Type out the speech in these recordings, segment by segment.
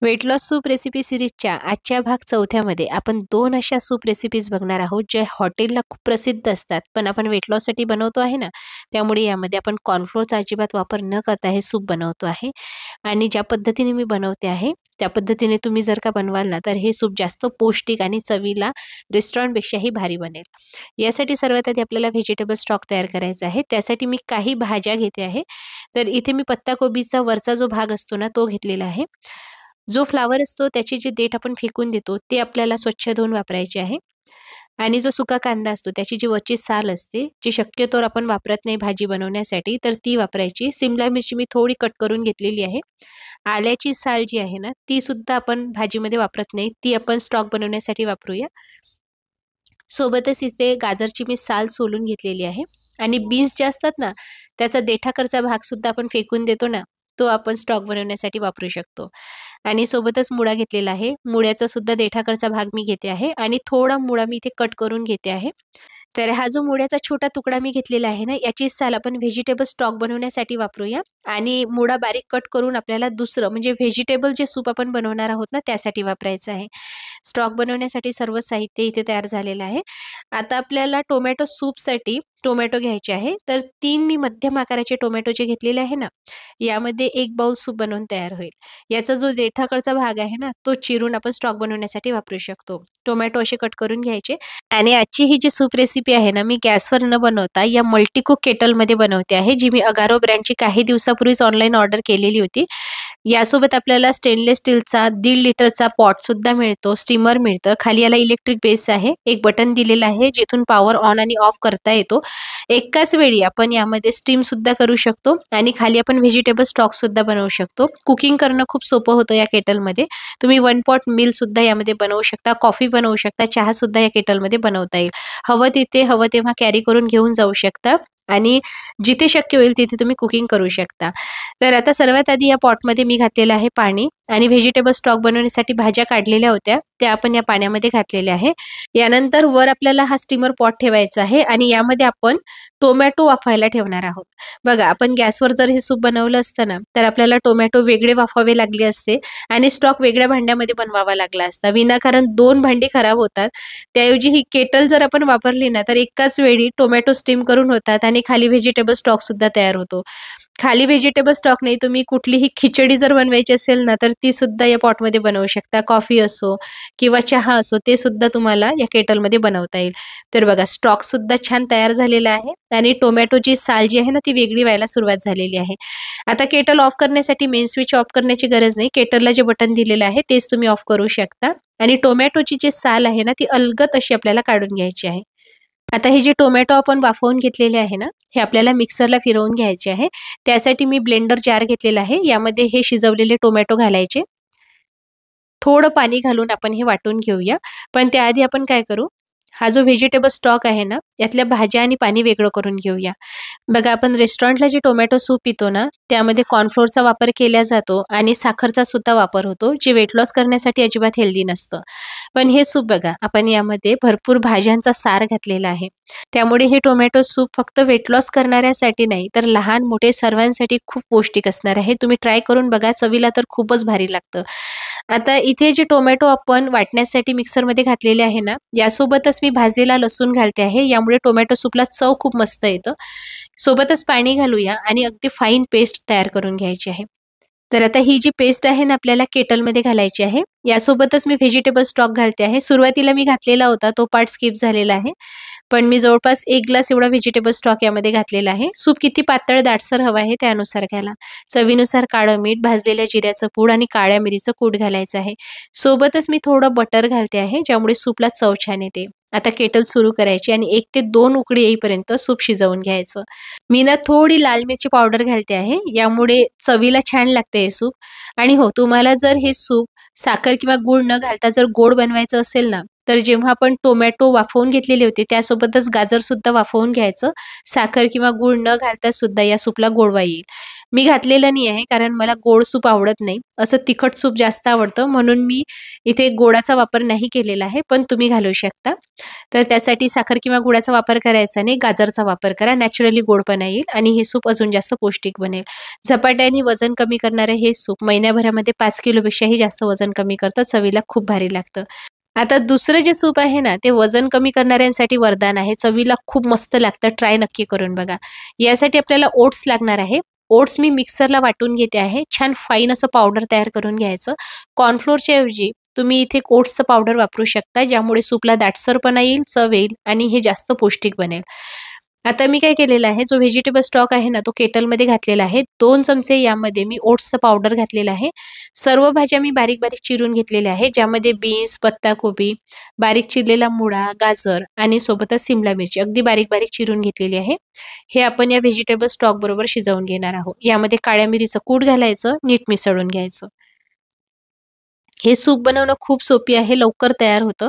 Weight loss soup recipe सिरीजच्या आजच्या भाग 4थ्यामध्ये आपण 2 अशा सूप रेसिपीज बघणार आहोत, जे हॉटेलला खूप प्रसिद्ध असतात. पण आपण वेट लॉससाठी बनवतो आहे ना, त्यामुळे यामध्ये आपण कॉर्नफ्लोअरचा अजिबात वापर न करता हे सूप बनवतो आहे. आणि ज्या पद्धतीने मी बनवते आहे, त्या पद्धतीने तुम्ही जर का बनवाल ना, तर हे सूप जास्त पौष्टिक आणि चवीला रेस्टॉरंटपेक्षाही भारी बनेल. यासाठी सर्वात आधी आपल्याला व्हेजिटेबल स्टॉक तयार करायचा आहे. त्यासाठी मी काही भाज्या घेते आहे. तर इथे मी पत्ताकोबीचा वरचा जो भाग असतो ना, तो घेतलेला आहे. जो फ्लावर असतो त्याचे जे देठ आपण फेकून देतो ते आपल्याला स्वच्छ धुवून वापरायचे आहे. आणि जो सुका कांदा असतो त्याची जी वरची साल असते, जी शक्यतोवर आपण वापरत नाही भाजी बनवण्यासाठी, तर ती वापरायची. सिमला मिरची मी थोडी कट करून घेतलेली आहे. आल्याची साल जी आहे ना, ती सुद्धा आपण भाजीमध्ये वापरत नाही, ती आपण स्टॉक बनवण्यासाठी वापरूया. सोबतच इथे गाजरची मी साल सोलून घेतलेली आहे. आणि बीन्स जे असतात ना, त्याचा देठाकडचा भागसुद्धा आपण फेकून देतो ना, तो आपण स्टॉक बनवण्यासाठी वापरू शकतो. आणि सोबतच मुळा घेतलेला आहे. मुळ्याचा सुद्धा देठाकडचा भाग मी घेते आहे आणि थोडा मुळा मी इथे कट करून घेते आहे. तर हा जो मुळ्याचा छोटा तुकडा मी घेतलेला आहे ना, याची साल आपण व्हेजिटेबल स्टॉक बनवण्यासाठी वापरूया. आणि मुळा बारीक कट करून आपल्याला दुसरं म्हणजे व्हेजिटेबल जे सूप आपण बनवणार आहोत ना, त्यासाठी वापरायचं आहे. स्टॉक बनवण्यासाठी सर्व साहित्य इथे तयार झालेलं आहे. आता आपल्याला टोमॅटो सूपसाठी टोमॅटो घ्यायचे आहे. तर 3 मी मध्यम आकाराचे टोमॅटो जे घेतलेले आहे ना, यामध्ये 1 बाउल सूप बनवून तयार होईल. याचा जो देठाकडचा भाग आहे ना, तो चिरून आपण स्टॉक बनवण्यासाठी वापरू शकतो. टोमॅटो असे कट करून घ्यायचे. आणि आजची ही जी सूप रेसिपी आहे ना, मी गॅसवर न बनवता या मल्टीकुक केटलमध्ये बनवते आहे, जी मी अगारो ब्रँडची काही दिवसापूर्वीच ऑनलाईन ऑर्डर केलेली होती. यासोबत आपल्याला स्टेनलेस स्टीलचा 1.5 लिटरचा पॉटसुद्धा मिळतो, स्टीमर मिळतं. खाली याला इलेक्ट्रिक बेस आहे. एक बटन दिलेलं आहे, जिथून पॉवर ऑन आणि ऑफ करता येतो. एकाच वेळी आपण यामध्ये स्टीमसुद्धा करू शकतो आणि खाली आपण व्हेजिटेबल स्टॉकसुद्धा बनवू शकतो. कुकिंग करणं खूप सोपं होतं या केटलमध्ये. तुम्ही 1 पॉट मीलसुद्धा यामध्ये बनवू शकता, कॉफी बनवू शकता, चहासुद्धा या केटलमध्ये बनवता येईल. हवं तिथे, हवं तेव्हा कॅरी करून घेऊन जाऊ शकता आणि जिथे शक्य होईल तिथे तुम्ही कुकिंग करू शकता. तर आता सर्वात आधी या पॉटमध्ये मी घातलेलं आहे पाणी आणि व्हेजिटेबल स्टॉक बनवण्यासाठी भाज्या काढलेल्या होत्या, त्या आपण या पाण्यामध्ये घातलेल्या आहे. यानंतर वर आपल्याला हा स्टीमर पॉट ठेवायचा आहे आणि यामध्ये आपण टोमॅटो वाफायला ठेवणार आहोत. बघा, आपण गॅसवर जर हे सूप बनवलं असतं ना, तर आपल्याला टोमॅटो वेगळे वाफावे लागले असते आणि स्टॉक वेगळ्या भांड्यामध्ये बनवावा लागला असता. विनाकारण 2 भांडी खराब होतात. त्याऐवजी ही केटल जर आपण वापरली ना, तर एकाच वेळी टोमॅटो स्टीम करून होतात आणि खाली व्हेजिटेबल स्टॉकसुद्धा तयार होतो. खाली व्हेजिटेबल स्टॉक नाही, तुम्ही कुठलीही खिचडी जर बनवायची असेल ना, तर ती सुद्धा या पॉटमध्ये बनवू शकता. कॉफी असो किंवा चहा असो, ते सुद्धा तुम्हाला या केटलमध्ये बनवता येईल. तर बघा, स्टॉकसुद्धा छान तयार झालेला आहे आणि टोमॅटोची साल जी आहे ना, ती वेगळी व्हायला सुरुवात झालेली आहे. आता केटल ऑफ करण्यासाठी मेन स्विच ऑफ करण्याची गरज नाही. केटलला जे बटन दिलेलं आहे, तेच तुम्ही ऑफ करू शकता आणि टोमॅटोची जी साल आहे ना, ती अलगद अशी आपल्याला काढून घ्यायची आहे. आता हे जे टोमॅटो आपण वाफवून घेतलेले आहे ना, हे आपल्याला मिक्सरला फिरवून घ्यायचे आहे. त्यासाठी मी ब्लेंडर जार घेतलेला आहे. यामध्ये हे शिजवलेले टोमॅटो घालायचे. थोडं पाणी घालून आपण हे वाटून घेऊया. पण त्याआधी आपण काय करू, हा जो व्हेजिटेबल स्टॉक आहे ना, यातल्या भाज्या आणि पाणी वेगळं करून घेऊया. बघा, आपण रेस्टॉरंटला जे टोमॅटो सूप पितो ना, त्यामध्ये कॉर्नफ्लोअरचा वापर केला जातो आणि साखरचा सुद्धा वापर होतो, जे वेट लॉस करण्यासाठी अजिबात हेल्दी नसतं. पण हे सूप बघा, आपण यामध्ये भरपूर भाज्यांचा सार घातलेला आहे. त्यामुळे हे टोमॅटो सूप फक्त वेट लॉस करणाऱ्यासाठी नाही, तर लहान-मोठे सर्वांसाठी खूप पौष्टिक असणार आहे. तुम्ही ट्राय करून बघा, चवीला तर खूपच भारी लागतं. आता इथे जे टोमॅटो आपण वाटण्यासाठी मिक्सरमध्ये घातलेले आहे ना, यासोबतच मी भाजलेला लसूण घालते आहे. यामुळे टोमॅटो सूपला चव खूप मस्त येतं. सोबतच पाणी घालूया आणि अगदी फाईन पेस्ट तयार करून घ्यायची आहे. तर आता ही जी पेस्ट आहे ना, आपल्याला केटलमध्ये घालायची आहे. यासोबतच मी व्हेजिटेबल स्टॉक घालते आहे. सुरुवातीला मी घातलेला होता, तो पार्ट स्किप झालेला आहे. पण मी जवळपास 1 ग्लास एवढा व्हेजिटेबल स्टॉक यामध्ये घातलेला आहे. सूप किती पातळ दाटसर हवं आहे त्यानुसार घाला. चवीनुसार काळं मीठ, भाजलेल्या जिऱ्याचं पूड आणि काळ्या मिरीचं कूट घालायचं आहे. सोबतच मी थोडं बटर घालते आहे, ज्यामुळे सूपला चव छान येते. आता केटल सुरू करायची आणि 1 ते 2 उकळी येईपर्यंत सूप शिजवून घ्यायचं. मी ना थोडी लाल मिरची पावडर घालते आहे, यामुळे चवीला छान लागते हे सूप. आणि हो, तुम्हाला जर हे सूप साखर किंवा गूळ न घालता जर गोड बनवायचं असेल ना, तर जेव्हा आपण टोमॅटो वाफवून घेतलेले होते, त्यासोबतच गाजरसुद्धा वाफवून घ्यायचं. साखर किंवा गूळ न घालता सुद्धा या सूपला गोडवा येईल. मी घातलेलं नाही आहे कारण मला गोड सूप आवडत नाही, असं तिखट सूप जास्त आवडतं, म्हणून मी इथे गोडाचा वापर नाही केलेला आहे, पण तुम्ही घालू शकता. तर त्यासाठी साखर किंवा गुळाचा वापर करायचा नाही, गाजरचा वापर करा, नॅचरली गोडपणा येईल आणि हे सूप अजून जास्त पौष्टिक बनेल. झपाट्याने वजन कमी करणारे हे सूप महिन्याभरामध्ये 5 किलोपेक्षाही जास्त वजन कमी करतं, चवीला खूप भारी लागतं. आता दुसरं जे सूप आहे ना, ते वजन कमी करणाऱ्यांसाठी वरदान आहे, चवीला खूप मस्त लागतं, ट्राय नक्की करून बघा. यासाठी आपल्याला ओट्स लागणार आहे. ओट्स मी मिक्सरला वाटून घेते आहे, छान फाईन असं पावडर तयार करून घ्यायचं. कॉर्नफ्लोअरच्या ऐवजी तुम्ही इथे ओट्सचं पावडर वापरू शकता, ज्यामुळे सूपला दाटसरपणा येईल, चव येईल आणि हे जास्त पौष्टिक बनेल. आता मी काय केलेलं आहे, जो व्हेजिटेबल स्टॉक आहे ना, तो केटलमध्ये घातलेला आहे. 2 चमचे यामध्ये मी ओट्सचं पावडर घातलेलं आहे. सर्व भाज्या मी बारीक-बारीक चिरून घेतलेल्या आहे, ज्यामध्ये बीन्स, पत्ताकोबी, बारीक चिरलेला मुळा, गाजर आणि सोबतच सिमला मिरची अगदी बारीक-बारीक चिरून घेतलेली आहे. हे आपण या व्हेजिटेबल स्टॉक बरोबर शिजवून घेणार आहोत. यामध्ये काळ्या मिरीचं कूट घालायचं, नीट मिसळून घ्यायचं. हे सूप बनवणं खूप सोपी आहे, लवकर तयार होतं.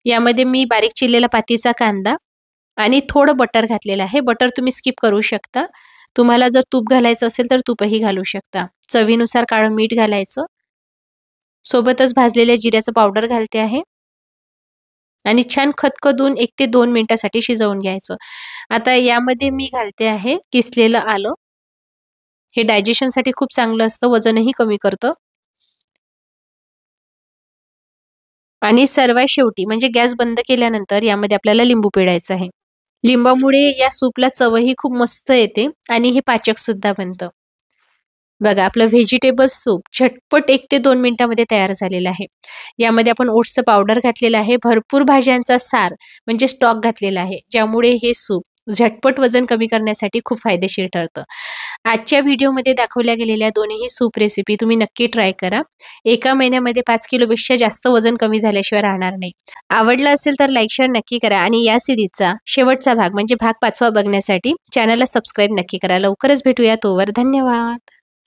यामध्ये मी बारीक चिरलेला पातीचा कांदा आणि थोडं बटर घातलेलं आहे. बटर तुम्ही स्किप करू शकता. तुम्हाला जर तूप घालायचं असेल तर तूपही घालू शकता. चवीनुसार काळं मीठ घालायचं. सोबतच भाजलेल्या जिऱ्याचं पावडर घालते आहे आणि छान खदखदून 1 ते 2 मिनिटासाठी शिजवून घ्यायचं. आता यामध्ये मी घालते आहे किसलेलं आलं. हे डायजेशनसाठी खूप चांगलं असतं, वजनही कमी करतं. आणि सर्वात शेवटी म्हणजे गॅस बंद केल्यानंतर यामध्ये आपल्याला लिंबू पिळायचं आहे. लिंबामुळे या सूपला चवही खूप मस्त येते आणि हे पाचक सुद्धा बनतं. बघा आपलं व्हेजिटेबल सूप झटपट 1 ते 2 मिनिटामध्ये तयार झालेलं आहे. यामध्ये आपण ओट्सचं पावडर घातलेलं आहे, भरपूर भाज्यांचा सार म्हणजे स्टॉक घातलेला आहे, ज्यामुळे हे सूप झटपट वजन कमी करण्यासाठी खूप फायदेशीर ठरतं. आजच्या व्हिडिओमध्ये दाखवल्या गेलेल्या दोन्हीही सूप रेसिपी तुम्ही नक्की ट्राय करा. एका महिन्यामध्ये 5 किलोपेक्षा जास्त वजन कमी झाल्याशिवाय राहणार नाही. आवडलं असेल तर लाईक, शेअर नक्की करा आणि या सीरीजचा शेवटचा भाग म्हणजे भाग 5वा बघण्यासाठी चॅनलला सबस्क्राईब नक्की करा. लवकरच भेटूया. तोवर धन्यवाद.